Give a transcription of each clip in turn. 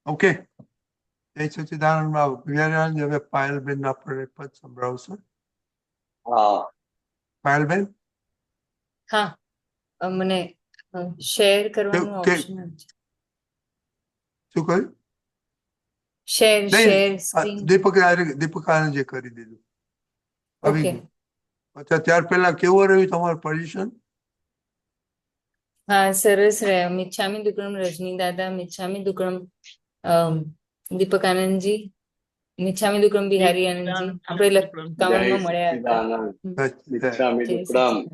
Okay. જય સચિદાનંદ બાબુ. વિજયાનંદ, હવે પાયલબેન આપણે પદ સંભળાવશો. હા પાયલબેન, હા, મને શેર કરવાનું ઓપ્શન છે. શું કહ્યું? શેર નહીં, સ્ક્રીન. દીપક જે કરી દીધું આવી ઓકે. ગયું. અચ્છા, ત્યાર પહેલા કેવું રહ્યું તમારું પોઝિશન? હા, સરસ રહ્યા. મિચ્છામી દુક્કડમ રજની દાદા, મિચ્છામી દુક્કડમ દીપક આનંદજી, મિચ્છામી દુક્કડમ બિહારી આનંદજી. આપણે કમેન્ટમાં મળ્યા હતા. મિચ્છામી જય દુક્કડમ. સચ્ચિદાનંદ.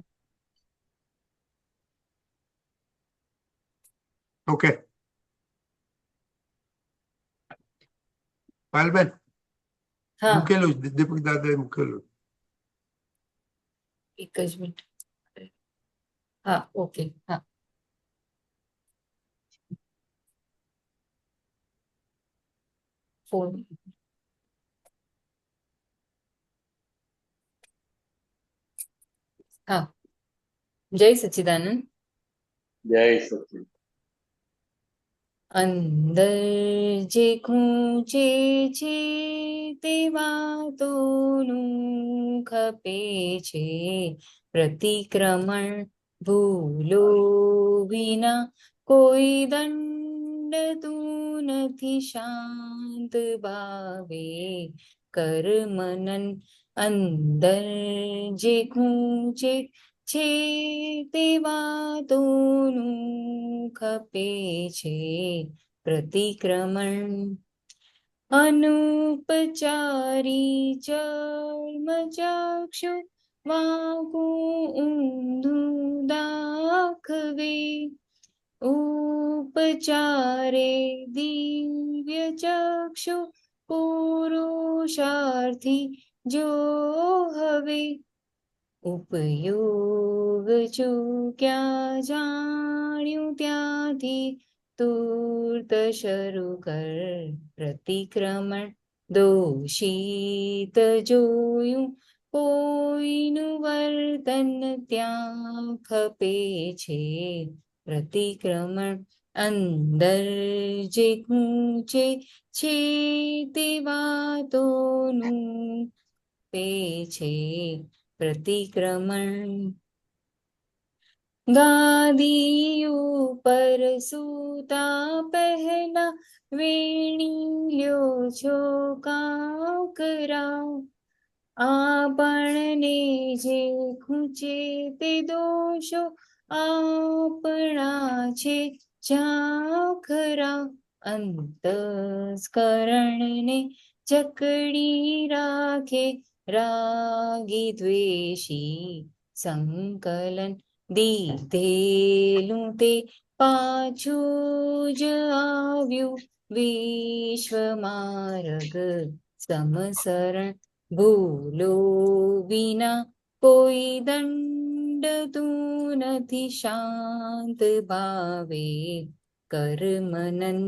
ઓકે. પાયલબેન, હા, મૂકેલું દીપક દાદાએ મૂકેલું. એક જ મિનિટ. હા, ઓકે. હા, ફોન. હા, જય સચ્ચિદાનંદ. જય સચિન. અંદર જે ખૂંચે છે તે વાતોનું ખપે છે પ્રતિક્રમણ ભૂલો વિના કોઈ દંડ તું નથી શાંત ભાવે કર મનન અંદર જે ખૂંચે છે તે વાતોનું ખપે છે પ્રતિક્રમણ અનુપચારી ચર્મચક્ષુ વાગું ઊંધું દાખવે ઉપચારે દિવ્ય ચક્ષુ પુરુષાર્થી જો હવે ઉપયોગ ચૂક્યા જાણ્યું ત્યાંથી તુર્ત શરૂ કર પ્રતિક્રમણ દોષિત જોયું કોઈનું વર્તન ત્યાં ખપે છે પ્રતિક્રમણ અંદર જે ખૂંચે છે તે વાતોનું પે છે પ્રતિક્રમણ ગાદી ઉપર સૂતા પહેલા વેણી લ્યો છો કાકરા આપણને જે ખૂંચે તે દોષો આપણા છે ઝાખરા અંતસ્કરણને જકડી રાખે રાગી દ્વેષી સંકલન દીધેલું તે પાછું જ આવ્યું વિશ્વમાર્ગ સમસરણ ભૂલો વિના કોઈ દંડ તું નથી શાંત ભાવે કર મનન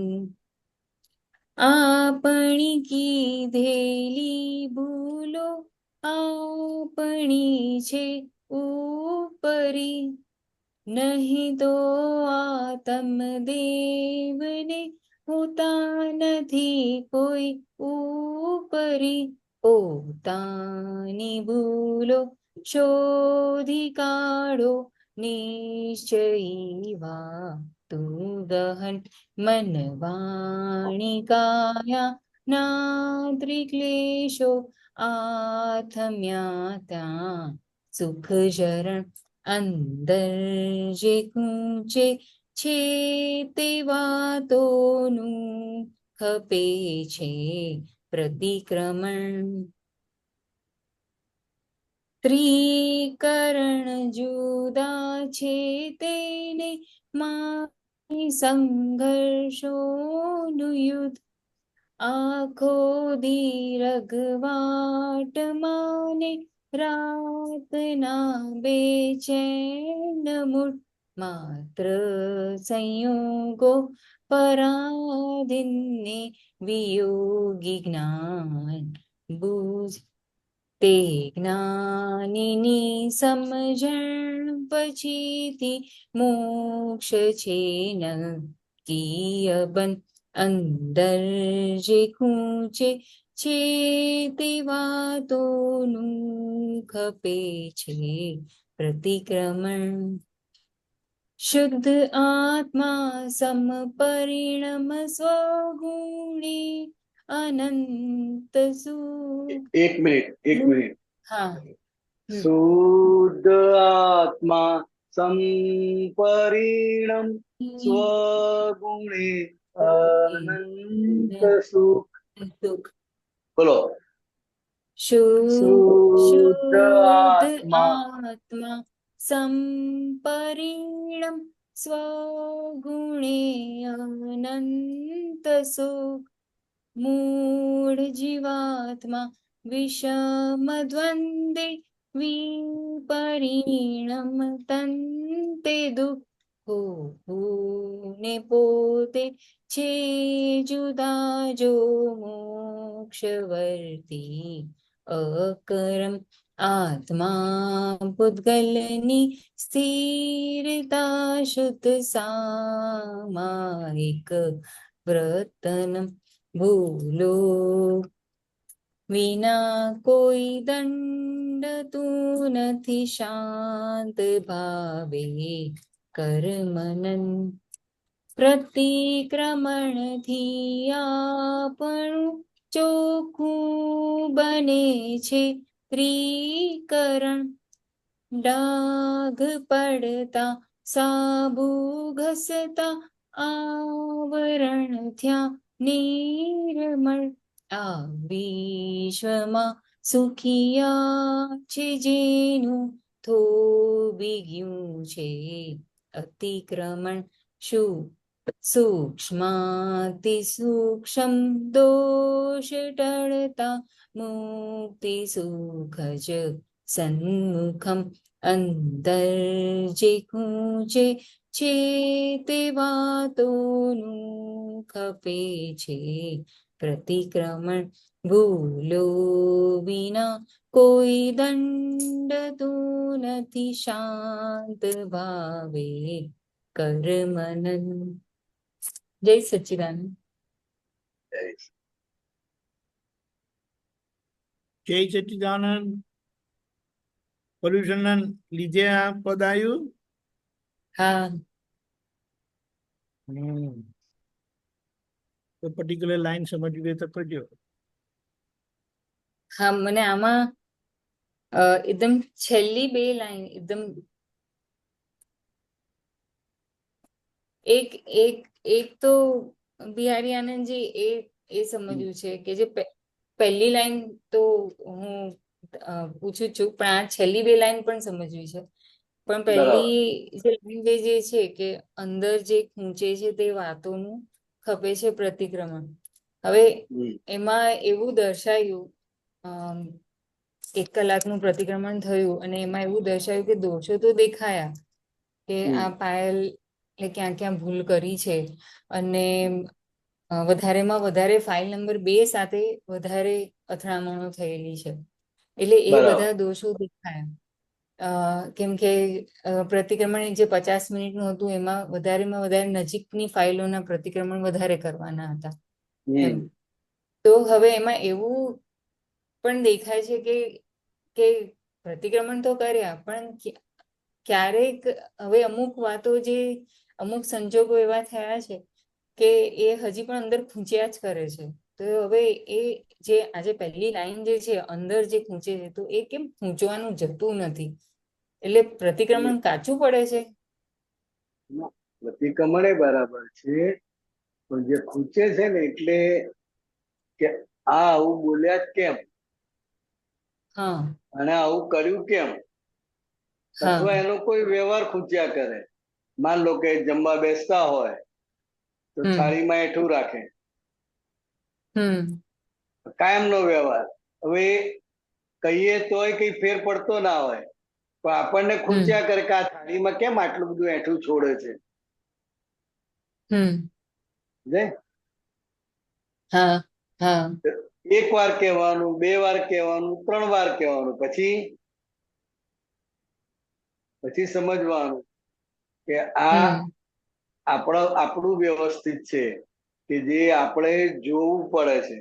આપણી કીધેલી ભૂલો આપણી છે ઉપરી નહીં તો આત્મદેવને હોતા નથી કોઈ ઉપરી પોતાની ભૂલો શોધી કાઢો નિશ્ચયી વા તું ગહન મન વાણી કાયા ના ત્રિક્લેશો આથમ્યા ત્યાં સુખ જરણ અંદર જે ખૂંચે છે તે વાતોનું ખપે છે પ્રતિક્રમણ ત્રિકરણ જુદા છે તેને મારી સંઘર્ષોનું યુદ્ધ આખો દીરગવાટ માને રાતના બેચેન મૂળ માત્ર સંયોગો પરાધીનને વિયોગી જ્ઞાન બુઝ તે જ્ઞાનીની સમજણ પછીથી મોક્ષ છે ન કિય બંધ અંદર જે ખૂંચે છે તે વાતોનું ખપે છે પ્રતિક્રમણ. શુદ્ધ આત્મા સમપરિણમ સ્વગુણે અનંત સુખ. એક મિનિટ. હા. શુદ્ધ આત્મા સંપરિણમ સ્વગુણે અનંત સુખ. સુખ. બોલો. શુદ્ધ આત્મા આત્મા સંપરિણમ સ્વગુણે અનંત સુખ. મૂળ જીવાત્મા વિષમ દ્વંદ્વે વિપરિણમ તંતે દુઃખો ભૂને પોતે છે જુદા જો મોક્ષવર્તી અકરમ. આત્મા પૂતગલની સ્થિરતા શુદ્ધ સામાયિક વ્રતનમ. ભૂલો વિના કોઈ દંડ તું નથી શાંત ભાવે કર્મનન. પ્રતિક્રમણથી આપણું ચોખ્ખું બને છે ત્રિકરણ. ડાઘ પડતા સાબુ ઘસતા આવરણ થયા નિર્મળ. આ વિશ્વમાં સુખિયા છે જેનું થોભી ગયું છે અતિક્રમણ. સૂક્ષ્માતિ સૂક્ષ્મ દોષ ટળતા મુક્તિ સુખ જ સન્મુખમ. અંદર જે ખૂંચે છે તે વાતોનું ખપે છે પ્રતિક્રમણ. ભૂલો વિના કોઈ દંડ તું નથી શાંત ભાવે કર્મનન. જય સચ્ચિદાનંદ. જય સચ્ચિદાનંદ. પોલ્યુશન લીધે આ પદ આવ્યું. હા. તો પર્ટિક્યુલર લાઈન સમજવી હોય તો કરજો. હા, મને આમાં એકદમ છેલ્લી બે લાઈન એકદમ એક એક એક તો બિહારી આનંદજી એ સમજ્યું છે કે જે પહેલી લાઈન તો હું પૂછું છું, પણ આ છેલ્લી બે લાઈન પણ સમજવી છે. પણ પહેલી જે છે કે અંદર જે ખૂંચે છે તે વાતોનું ખપે છે પ્રતિક્રમણ. હવે એમાં એવું દર્શાયું 1 કલાકનું પ્રતિક્રમણ થયું અને એમાં એવું દર્શાયું કે દોષો તો દેખાયા કે આ પાયલ ક્યાં ક્યાં ભૂલ કરી છે અને વધારેમાં વધારે ફાઇલ નંબર 2 સાથે વધારે અથડામણો થયેલી છે. એટલે એ બધા દોષો દેખાયા. કેમ કે પ્રતિક્રમણ જે 50 મિનિટનું હતું એમાં વધારેમાં વધારે નજીકની ફાઇલોના પ્રતિક્રમણ વધારે કરવાના હતા. તો હવે એમાં એવું પણ દેખાય છે કે પ્રતિક્રમણ તો કર્યા પણ ક્યારેક હવે અમુક વાતો જે અમુક સંજોગો એવા થયા છે કે એ હજી પણ અંદર ખૂંચ્યા જ કરે છે. તો હવે એ જે આજે પહેલી લાઈન જે છે અંદર જે ખૂંચે છે તો એ કેમ ખૂંચવાનું જતું નથી, એટલે પ્રતિક્રમણ કાચું પડે છે. પ્રતિક્રમણ બરાબર છે, પણ જે ખૂંચે છે ને એટલે કે આ આવું બોલ્યા જ કેમ, અને આવું કર્યું કેમ, અથવા એનો કોઈ વ્યવહાર ખૂંચ્યા કરે. માન લો કે જમવા બેસતા હોય તો થાળીમાં એઠું રાખે, કાયમનો વ્યવહાર. હવે કહીએ તોય કઈ ફેર પડતો ના હોય, પણ આપણને ખૂંચ્યા કરે કે આ થાળીમાં કેમ આટલું બધું એઠું છોડે છે. એક વાર કહેવાનું, 2 વાર કહેવાનું, 3 વાર કહેવાનું, પછી સમજવાનું કે આ આપણું વ્યવસ્થિત છે, કે જે આપણે જોવું પડે છે.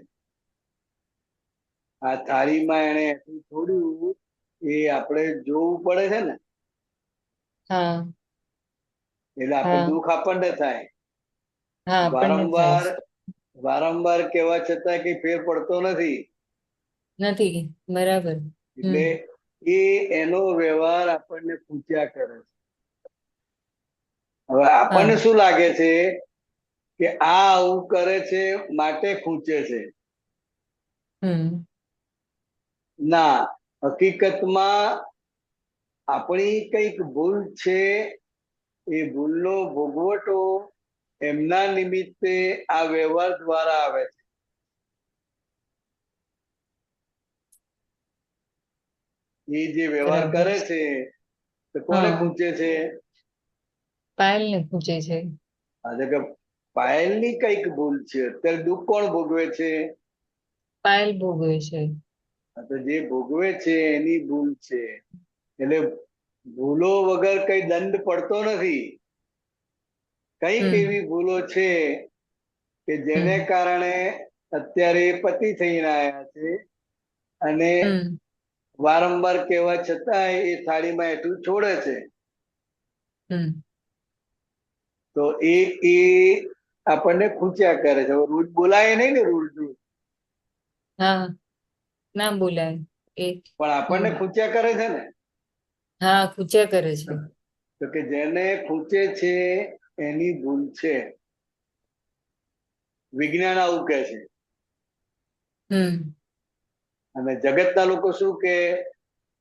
આ થાળીમાં એને એટલું છોડ્યું એ આપણે જોવું પડે છે ને, હા એટલે આપણે હા દુઃખ આપણને થાય. હા આપણને થાય છે. વારંવાર કહેવા છતાં કઈ ફેર પડતો નથી. નથી બરાબર. એટલે એ એનો વ્યવહાર આપણને પૂછ્યા કરે છે. હવે આપણને હા શું લાગે છે કે આ આવું કરે છે માટે ખૂંચે છે. ના, હકીકતમાં આપણી કઈક ભૂલ છે. એ ભૂલનો ભોગવટો એમના નિમિત્તે આ વ્યવહાર દ્વારા આવે છે. એ જે વ્યવહાર બરાબર કરે છે તો કોને હા ખૂંચે છે? પાયલ ને પૂછે છે. આજે કે પાયલની કઈક ભૂલ છે. અત્યારે દુઃખ કોણ ભોગવે છે? પાયલ ભોગવે છે. આ તો જે ભોગવે છે એની ભૂલ છે. એટલે ભૂલો વગર કઈ દંડ પડતો નથી. કઈક એવી ભૂલો છે કે જેને કારણે અત્યારે પતિ થઈને આવ્યા છે અને વારંવાર કહેવા છતાં એ થાળીમાં એટલું છોડે છે. તો એ આપણને ખૂંચ્યા કરે છે. રોજ બોલાય નહીં ને રોજ, હા ના બોલાય એ. પણ આપણને ખૂંચ્યા કરે છે ને. હા ખૂચ્યા કરે છે. તો કે જેને ખૂંચે છે એની ભૂલ છે. વિજ્ઞાન આવું કહે છે. અને જગતના લોકો શું કે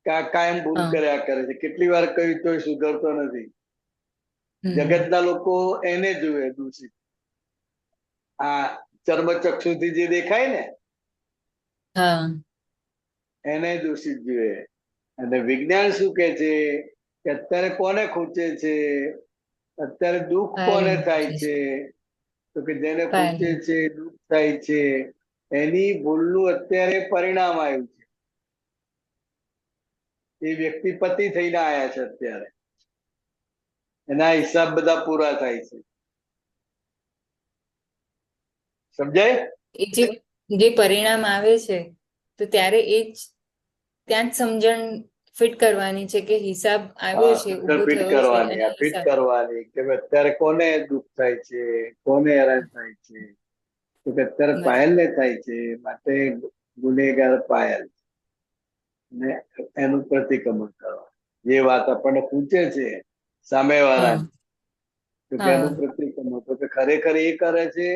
કાયમ ભૂલ કર્યા કરે છે. કેટલી વાર કહ્યું તોય સુધરતો નથી. જગતના લોકો એને જુએ દૂષિત. આ ચર્મચક્ષુથી જે દેખાય ને હા એને દૂષિત જુએ. અને વિજ્ઞાન શું કે છે કે અત્યારે કોને ખૂંચે છે? અત્યારે દુઃખ પાયલ કોને ને થાય પૂછે છે? તો કે જેને પાયલ ખૂંચે છે, દુઃખ થાય છે, એની ભૂલનું અત્યારે પરિણામ આવ્યું છે. એ વ્યક્તિ પતિ થઈને આયા છે અત્યારે. એના હિસાબ બધા પૂરા થાય છે. સમજાય? એ જે પરિણામ આવે છે તો ત્યારે એ જ ત્યાં જ સમજણ ફિટ કરવાની છે કે હિસાબ આવ્યો છે, ઉભો ફિટ થયો છે કરવાની, અને આ ફિટ હિસાબ કરવાની કે અત્યારે કોને દુઃખ થાય છે, કોને હેરાન થાય છે. તો કે અત્યારે પાયલ ને થાય છે માટે ગુનેગાર પાયલ. ને એનું પ્રતિક્રમણ કરવા. જે વાત આપણને પૂછે છે સામે વાળા, તો કે એનું પ્રતિક્રમણ. તો કે ખરેખર એ કરે છે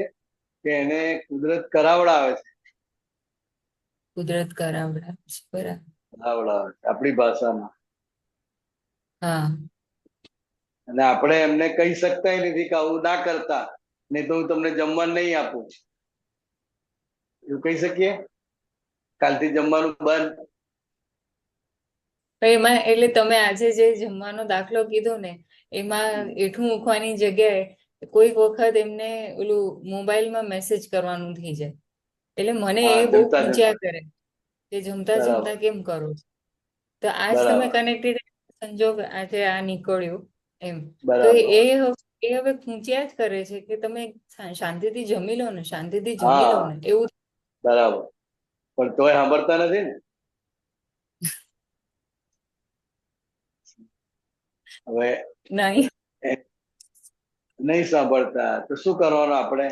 કે એને કુદરત કરાવડાવે છે. કુદરત કરાવડાવે છે. બરાબર. કરાવડાવે છે આપણી ભાષામાં. હા અને આપણે એમને કહી શકતા નથી કે આવું ના કરતા, નહીં તો હું તમને જમવાનું નહીં આપું. એવું કહી શકીએ? કાલથી જમવાનું બંધ. એમાં એટલે તમે આજે જે જમવાનો દાખલો કીધો ને એમાં એઠું મૂકવાની જગ્યાએ કોઈક વખત એમને ઓલું મોબાઈલમાં મેસેજ કરવાનું થઈ જાય. એટલે મને હા, એ બહુ જમતા જમતા. પૂછ્યા કરે કે જમતા બરાબર જમતા કેમ કરો છો? તો આજ તમે બરાબર કનેક્ટેડ સંજોગ આજે આ નીકળ્યું એમ. તો બરાબર. એ હવે ખૂંચ્યા જ કરે છે કે તમે શાંતિથી જમી લો ને, શાંતિથી જમી લો હા ને એવું. બરાબર. પણ તોય સાંભળતા નથી ને. હવે નહીં. નહીં સાંભળતા તો શું કરવાનું આપણે?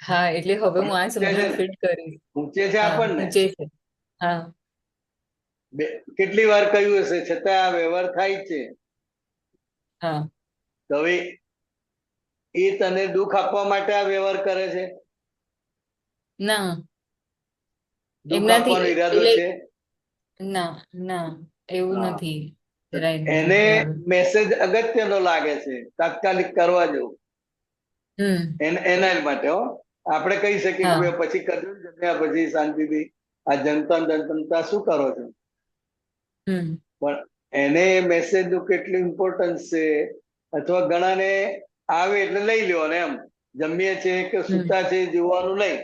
હા એટલે હવે હું આ ખૂંચે છે સમજણ ને, ફિટ કરીશ. ખૂંચે છે હા આપણને. ખૂંચે છે. હા કેટલી વાર કહ્યું હશે છતાં આ વ્યવહાર થાય છે. હા તો હવે એ તને દુઃખ આપવા માટે આ વ્યવહાર કરે છે? ના દુઃખ એમનાથી આપવાનો ઈરાદો એટલે છે? ના ના એવું હા. નથી. રાઈટ એને બરાબર. મેસેજ અગત્યનો લાગે છે, તાત્કાલિક કરવા જેવું. એના માટે હો. આપણે કહી શકીએ કે હા ભાઈ પછી કરજો ને, જમ્યા પછી શાંતિથી. આ જનતા શું કરો છો? પણ એને મેસેજ નું કેટલું ઇમ્પોર્ટન્સ છે. અથવા ઘણાને આવે એટલે લઈ લ્યો ને એમ. જમીએ છે કે સુતા છે જોવાનું નહીં.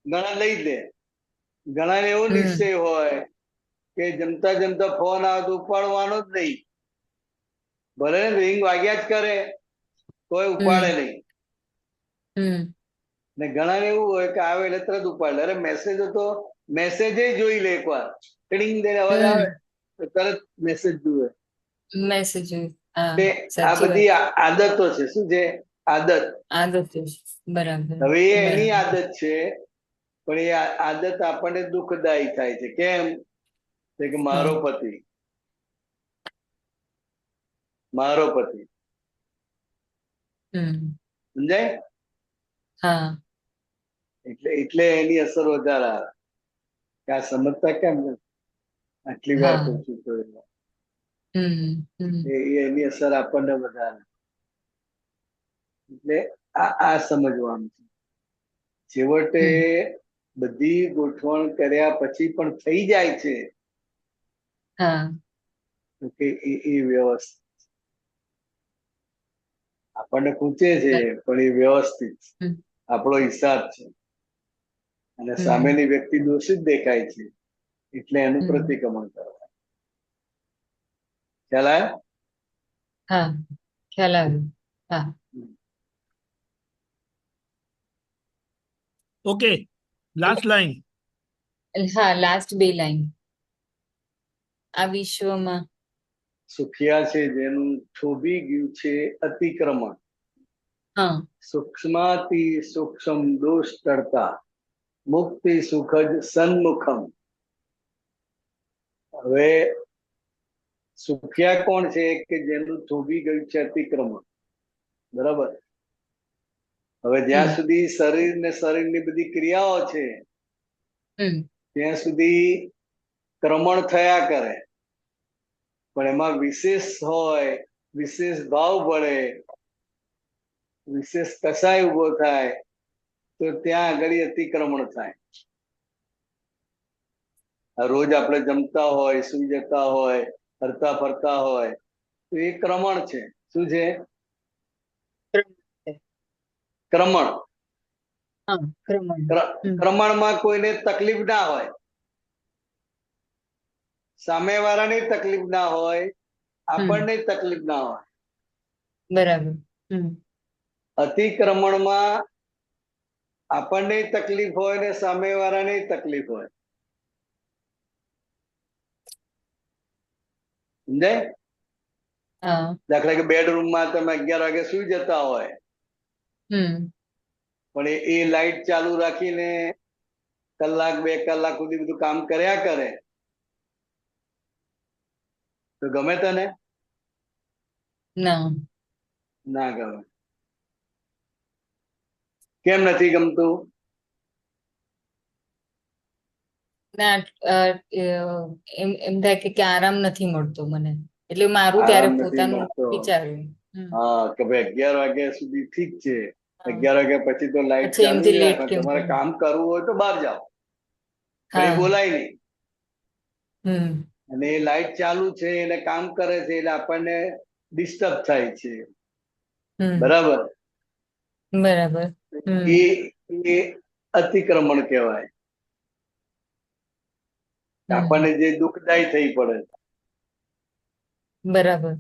ઘણા લઈ લે. ઘણાને એવો નિશ્ચય હોય કે જમતા જમતા ફોન આવે તો ઉપાડવાનો જ નહીં. ભલે રિંગ વાગ્યા જ કરે તોય ઉપાડે નહીં. ને ઘણા એવું હોય કે આવે એટલે તરત ઉપાડે. અરે મેસેજ હતો, મેસેજ જોઈ લે એકવાર, ટીડિંગ દઈને અવાજ આવે તો તરત મેસેજ જુએ. મેસેજ આ સાચી બધી વાત આદતો છે. શું છે? આદત. આદત છે. બરાબર હવે એ એની બરાબર. આદત છે, પણ એ આદત આપણને દુઃખદાયી થાય છે. કેમ? તો કે મારો પતિ, મારો પતિ. સમજાય? હા એટલે એની અસર વધારે આવે. કે આ સમજતા કેમ નથી? આટલી વાર હા કહું છું તો હમ એની અસર આપણને વધારે. એટલે આ સમજવાનું છે. છેવટે બધી ગોઠવણ કર્યા પછી પણ થઈ જાય છે હા તો કે એ વ્યવસ્થિત. આપણને પૂછે છે પણ એ વ્યવસ્થિત આપણો હિસાબ છે. અને સામેની વ્યક્તિ દોષિત દેખાય છે એટલે એનું પ્રતિક્રમણ કરવા. ખ્યાલ આવ્યો? હા ખ્યાલ આવ્યો. હા ઓકે, લાસ્ટ લાઈન. હા લાસ્ટ બે લાઈન. આ વિશ્વમાં સુખિયા છે જેનું થોભી ગયું છે અતિક્રમણ. હા સૂક્ષ્માતિ સૂક્ષ્મ દોષ ટળતા મુક્તિ સુખજ સન્મુખમ. હવે સુખિયા કોણ છે? કે જેનું થોભી ગયું છે અતિક્રમણ. બરાબર. હવે જ્યાં સુધી શરીર ને શરીરની બધી ક્રિયાઓ છે ત્યાં સુધી ક્રમણ થયા કરે, પણ એમાં વિશેષ હોય, વિશેષ ભાવ પડે, વિશેષ કસાય ઉભો થાય તો ત્યાં આગળ અતિક્રમણ થાય. રોજ આપણે જમતા હોય, સુઈ જતા હોય, ફરતા ફરતા હોય તો એ ક્રમણ છે. શું છે? ક્રમણ. ક્રમણમાં કોઈને તકલીફ ના હોય, સામેવાળાને તકલીફ ના હોય, આપણને તકલીફ ના હોય. બરાબર. અતિક્રમણમાં આપણને તકલીફ હોય ને સામેવાળાને તકલીફ હોય. સમજાય? દાખલા કે બેડરૂમમાં તમે 11 વાગે સુઈ જતા હોય પણ એ લાઈટ ચાલુ રાખીને કલાક 2 કલાક સુધી બધું કામ કર્યા કરે તો ગમે તને? ના ગમે. કેમ નથી ગમતું? ના એમ થાય કે આરામ નથી મળતો મને, એટલે મારું ત્યારે આરામ નથી પોતાનું મળતો. વિચાર્યું. હા કે ભાઈ 11 વાગ્યા સુધી ઠીક છે, 11 વાગ્યા પછી તો લાઈટ પછી ચાલુ એમથી નહીં લેટ રાખવાની. કેમ તમારે કામ કરવું હોય તો બહાર જાઓ, પણ એ હા બોલાય નહીં. અને એ લાઈટ ચાલુ છે એટલે કામ કરે છે એટલે આપણને ડિસ્ટર્બ થાય છે. બરાબર. બરાબર. એ અતિક્રમણ કહેવાય. આપણને જે દુઃખદાયી થઈ પડે બરાબર.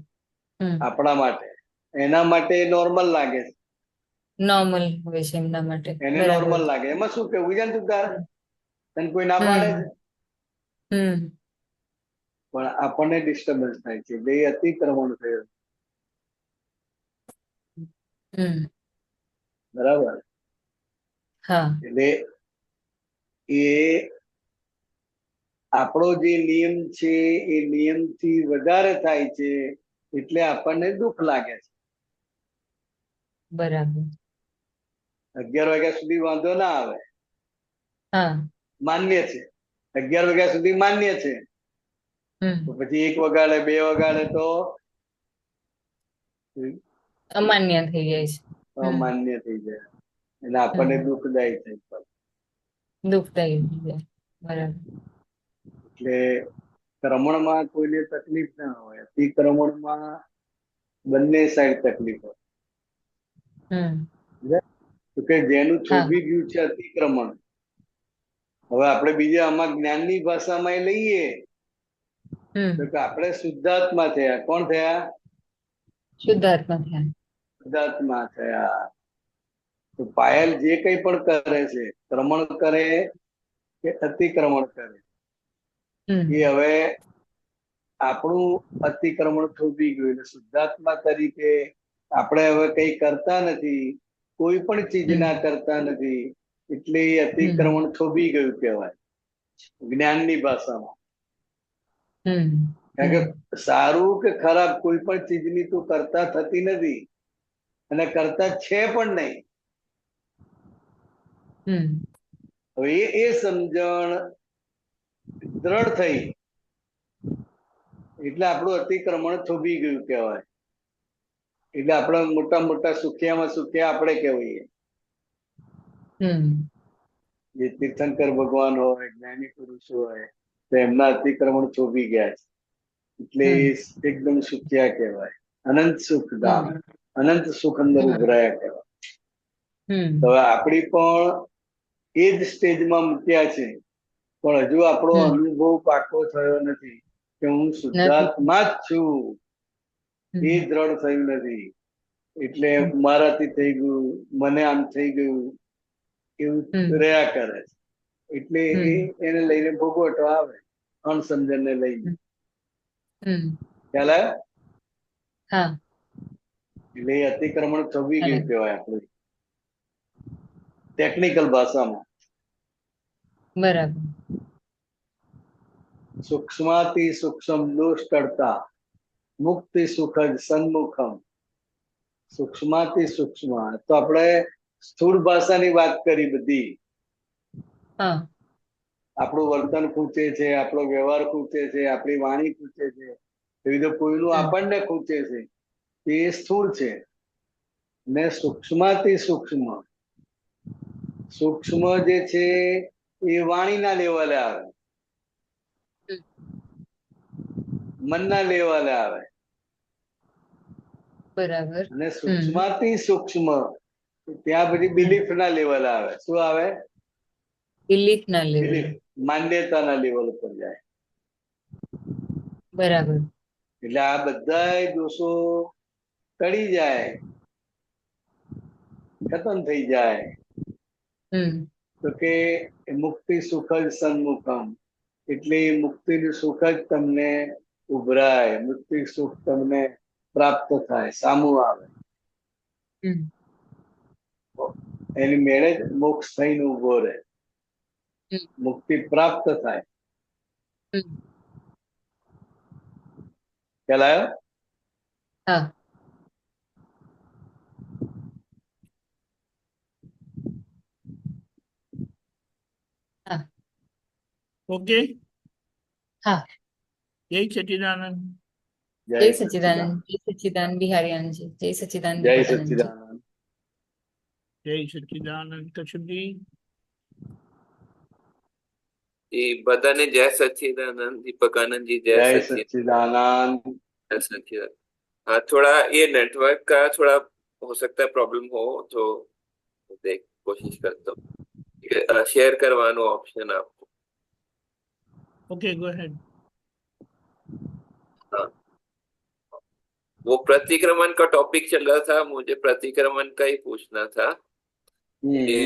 આપણા માટે, એના માટે નોર્મલ લાગે છે. નોર્મલ હોય છે એમના માટે. એને બરાબર. નોર્મલ લાગે. એમાં શું કેવું છે તું તારે? તને કોઈ ના પાડે છે? પણ આપણને ડિસ્ટર્બન્સ થાય છે. બે અતિક્રમણ થયું. બરાબર. એટલે એ આપણો જે નિયમ છે એ નિયમથી વધારે થાય છે એટલે આપણને દુઃખ લાગે છે. બરાબર. 11 વાગ્યા સુધી વાંધો ના આવે, હા માન્ય છે. 11 વાગ્યા સુધી માન્ય છે, તો પછી 1 વગાડે 2 વગાડે તો અમાન્ય થઈ જાય છે. અમાન્ય થઈ જાય એટલે આપણને દુઃખદાયી થઈ પડે. દુઃખદાયી થઈ જાય. બરાબર. એટલે ક્રમણમાં કોઈને તકલીફ ના હોય, અતિક્રમણમાં બંને સાઈડ તકલીફ હોય. તો કે જેનું થોભી ગયું છે અતિક્રમણ. હવે આપણે બીજા આમાં જ્ઞાનની ભાષામાં એ લઈએ તો કે આપણે શુદ્ધાત્મા થયા. કોણ થયા? શુદ્ધાત્મા થયા. શુદ્ધાત્મા થયા. તો પાયલ જે કંઈ પણ કરે છે, ક્રમણ કરે કે અતિક્રમણ કરે, હમ એ હવે આપણું અતિક્રમણ થોભી ગયું. એટલે શુદ્ધાત્મા તરીકે આપણે હવે કઈ કરતા નથી, કોઈ પણ ચીજ ના કરતા નથી, એટલે એ અતિક્રમણ થોભી ગયું કહેવાય જ્ઞાનની ભાષામાં. હમ કારણ કે સારું કે ખરાબ કોઈ પણ ચીજની તું કરતા થતી નથી અને કરતા છે પણ નહીં. હમ હવે એ સમજણ દ્રઢ થઈ એટલે આપણું અતિક્રમણ થોભી ગયું કહેવાય. એટલે આપણે મોટા મોટા સુખિયામાં સુખિયા આપણે કહેવાય. હમ જે તીર્થંકર ભગવાન હોય, જ્ઞાની પુરુષ હોય, તો એમના અતિક્રમણ થોભી ગયા છે એટલે એ એકદમ સુખિયા કહેવાય. અનંત સુખધામ, અનંત સુખ અંદર ઉભરાયા કહેવાય. હમ તો હવે આપણી પણ એ જ સ્ટેજમાં મૂક્યા છે, પણ હજુ આપણો અનુભવ પાકો થયો નથી કે હું શુદ્ધાત્મા જ છું. એ દ્રઢ થયું નથી. એટલે મારાથી થઈ ગયું, મને આમ થઈ ગયું, એવું રહ્યા કરે છે. એટલે એને લઈને ભોગવટો આવે, અણસમજણને લઈને. ખ્યાલ આવ્યો? હા એટલે એ અતિક્રમણ થવી ગયું કહેવાય આપણું ટેકનિકલ ભાષામાં. બરાબર. સૂક્ષ્માતિ સૂક્ષ્મ દોષ ટળતા મુક્તિ સુખદ સન્મુખમ. સૂક્ષ્માતિ સૂક્ષ્મ તો આપણે સ્થૂળ ભાષાની વાત કરી બધી. હા આપણું વર્તન ખૂંચે છે, આપણો વ્યવહાર ખૂંચે છે, આપણી વાણી ખૂંચે છે, એવી રીતે કોઈનું આપણને ખૂંચે છે, એ સ્થૂળ છે. ને સૂક્ષ્માતિ સૂક્ષ્મ, સૂક્ષ્મ જે છે એ વાણીના લેવલે આવે, મનના લેવલે આવે. બરાબર. અને સૂક્ષ્માતિ સૂક્ષ્મ ત્યાં પછી બિલીફ ના લેવલ આવે. શું આવે? બિલીફ ના લેવલ. બિલીફ, માન્યતાના લેવલ ઉપર જાય. બરાબર. એટલે આ બધા દોષો ટળી જાય, ખતમ થઈ જાય. તો કે મુક્તિ સુખ જ સન્મુખમ, એટલે મુક્તિનું સુખ જ તમને ઉભરાય, મુક્તિ સુખ તમને પ્રાપ્ત થાય, સામું આવે. એની મેળે જ મોક્ષ થઈને ઉભો રહે, મુક્તિ પ્રાપ્ત થાય. ખ્યાલ આવ્યો? હા હા ઓકે. હા. જય સચ્ચિદાનંદ. જય સચ્ચિદાનંદ. જય સચ્ચિદાનંદ બિહારીયાનજી. જય સચ્ચિદાનંદ જય દીપકાનંદજી. સચ્ચિદાનંદ. જય સચ્ચિદાનંદ કશુભજી. એ બધાને જય સચ્चिदानंद. दीपकानंद जी जय जय सच्चिदानंद. सच्चिदानंद. जय सच्चिदानंद. हाँ, थोड़ा ये नेटवर्क का थोड़ा हो सकता है प्रॉब्लम हो तो देख कोशिश करता हूँ शेयर करवानो ऑप्शन आपको. Okay, go ahead. हाँ, वो प्रतिक्रमण का टॉपिक चल रहा था, मुझे प्रतिक्रमण का ही पूछना था. ये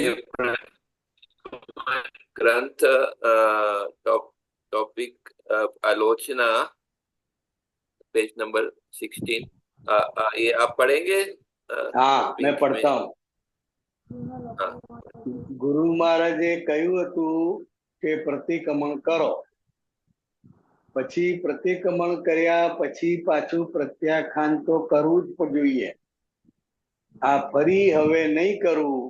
ग्रंथ टॉपिक आलोचना पेज नंबर 16 ये आप पढ़ेंगे? हाँ, मैं पढ़ता हूँ. ગુરુ મહારાજે કહ્યું હતું કે પ્રતિક્રમણ કરો, પછી પ્રતિક્રમણ કર્યા પછી પાછું પ્રત્યાખ્યાન તો કરવું જ જોઈએ. આ ફરી હવે નહીં કરવું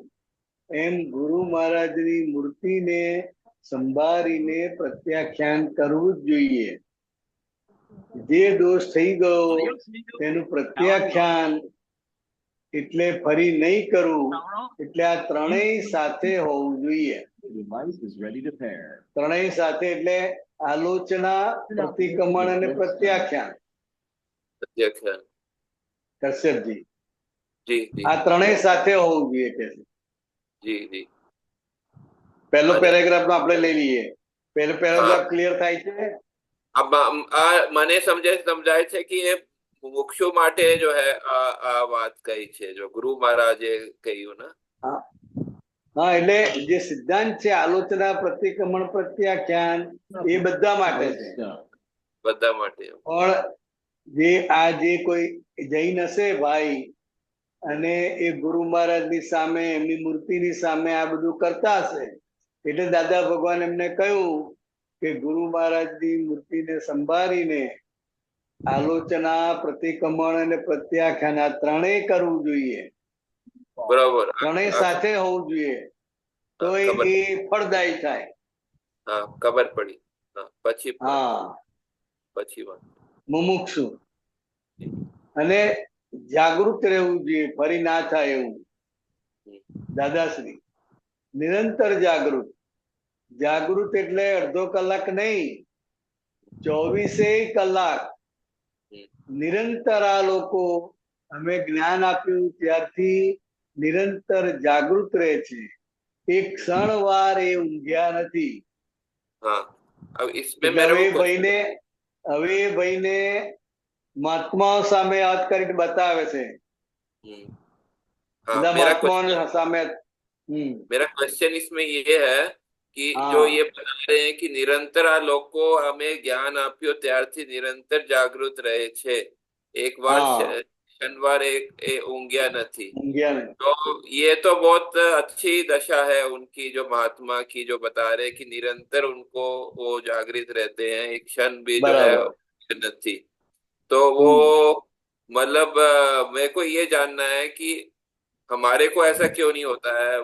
એમ ગુરુ મહારાજની મૂર્તિને સંભાળીને પ્રત્યાખ્યાન કરવું જ જોઈએ. જે દોષ થઈ ગયો તેનું પ્રત્યાખ્યાન એટલે ફરી નહીં કરવું. એટલે આ ત્રણેય સાથે હોવું જોઈએ. ત્રણેય સાથે એટલે આલોચના, પ્રતિક્રમણ અને પ્રત્યાખ્યાન. કશ્યપજી, આ ત્રણેય સાથે હોવું જોઈએ કે જી જી. પહેલો પેરેગ્રાફ આપણે લઈ લઈએ. પહેલો પેરેગ્રાફ ક્લિયર થાય છે? મને સમજાય છે કે મુમુક્ષુ માટે જો હે આ વાત કહી છે જો ગુરુ મહારાજે કહ્યું ને હા એટલે જે સિદ્ધાંત છે આલોચના પ્રતિક્રમણ પ્રત્યાખ્યાન એ બધા માટે છે બધા માટે પણ જે કોઈ જૈન હશે ભાઈ અને એ ગુરુ મહારાજની સામે એમની મૂર્તિની સામે આ બધું કરતા હશે એટલે દાદા ભગવાન એમને કહ્યું કે ગુરુ મહારાજની મૂર્તિને સંભાળીને આલોચના પ્રતિક્રમણ અને પ્રત્યાખ્યાન આ ત્રણેય કરવું જોઈએ બરાબર ત્રણેય સાથે હોવું જોઈએ તો એ ફળદાયી થાય હા ખબર પડી હા પછી હા પછી વાત મુમુક્ષુ અને જાગૃત રહેવું જોઈએ ફરી ના થાય એવું દાદાશ્રી નિરંતર જાગૃત જાગૃત એટલે અડધો કલાક નહીં 24 કલાક નિરંતર આ લોકો અમે જ્ઞાન આપ્યું ત્યારથી નિરંતર જાગૃત રહે છે એક ક્ષણ વાર એ ઊંઘ્યા નથી हाँ अब इसमें એટલે मेरे હવે को એ ભાઈને મહાત્માઓ સામે યાદ કરીને બતાવે છે हाँ બધા મહાત્માઓને સામે मेरा क्वेश्चन इसमें ये है कि हाँ। जो ये बता रहे हैं कि निरंतर आ લોકો અમે જ્ઞાન આપ્યો ત્યારથી નિરંતર જાગૃત રહે છે એક વાર हाँ। शनिवार एक ઊંઘ્યા નથી ઊંઘ્યા નહીં तो ये तो बहुत अच्छी दशा है उनकी जो महात्मा की जो बता रहे कि निरंतर उनको वो जागृत रहते हैं एक क्षण भी जो है बराबर नहीं तो वो मतलब मेरे को ये जानना है कि हमारे को ऐसा क्यों नहीं होता है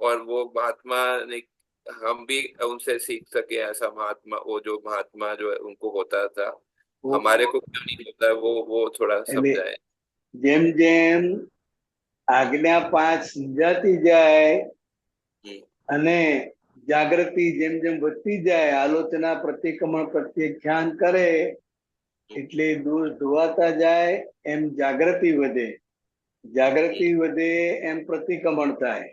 और वो महात्मा ने हम भी उनसे सीख सके ऐसा महात्मा वो जो महात्मा जो है उनको होता था हमारे को क्यों नहीं होता है वो थोड़ा समझाए જેમ જેમ આજ્ઞા 5 સમજાતી જાય અને જાગૃતિ જેમ જેમ વધતી જાય આલોચના પ્રતિક્રમણ પ્રત્યાખ્યાન કરે એટલે દોષ ધોવાતા જાય એમ જાગૃતિ વધે એમ પ્રતિક્રમણ થાય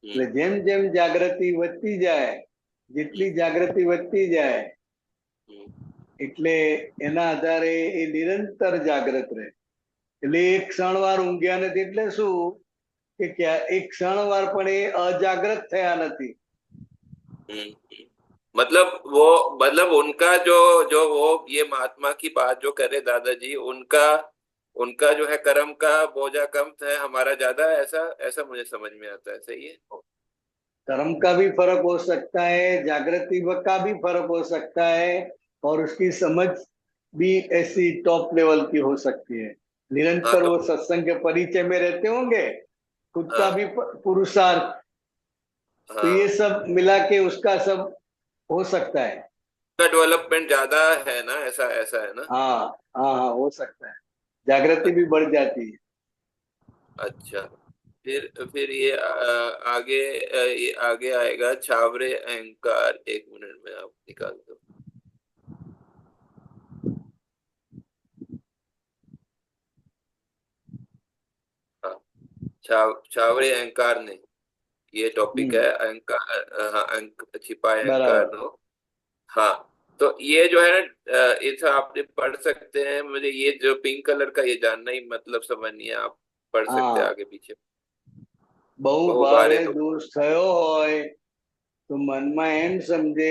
એટલે જેમ જેમ જાગૃતિ વધતી જાય જેટલી જાગૃતિ વધતી જાય એટલે એના આધારે એ નિરંતર જાગૃત રહે એટલે એક ક્ષણવાર ઊંઘ્યા નથી એટલે શું કે એક ક્ષણવાર પણ એ અજાગ્રત થયા નથી मतलब उनका जो जो वो ये महात्मा की बात जो करे दादाजी उनका जो है कर्म का बोझा कम है हमारा ज्यादा ऐसा मुझे समझ में आता है सही है कर्म का भी फर्क हो सकता है जागृति का भी फर्क हो सकता है और उसकी समझ भी ऐसी टॉप लेवल की हो सकती है निरंतर वो सत्संग के परिचय में रहते होंगे खुद का भी पुरुषार्थ तो ये सब मिला के उसका सब हो सकता है डेवलपमेंट ज्यादा है ना ऐसा है ना हाँ हाँ हाँ हो सकता है जागृति भी बढ़ जाती है अच्छा फिर ये आगे आएगा छावरे अहंकार 1 मिनट में आप निकाल दो छावरे अहंकार ने ये टॉपिक है अहंकार हाँ छिपा अहंकार नो हाँ तो ये जो है ना इसे आपने पढ़ सकते हैं मुझे ये जो पिंक कलर का ये जानना ही मतलब समझ नहीं है आप पढ़ सकते हैं आगे पीछे बहु भारे दोष થયો હોય તો મનમાં એમ સમજે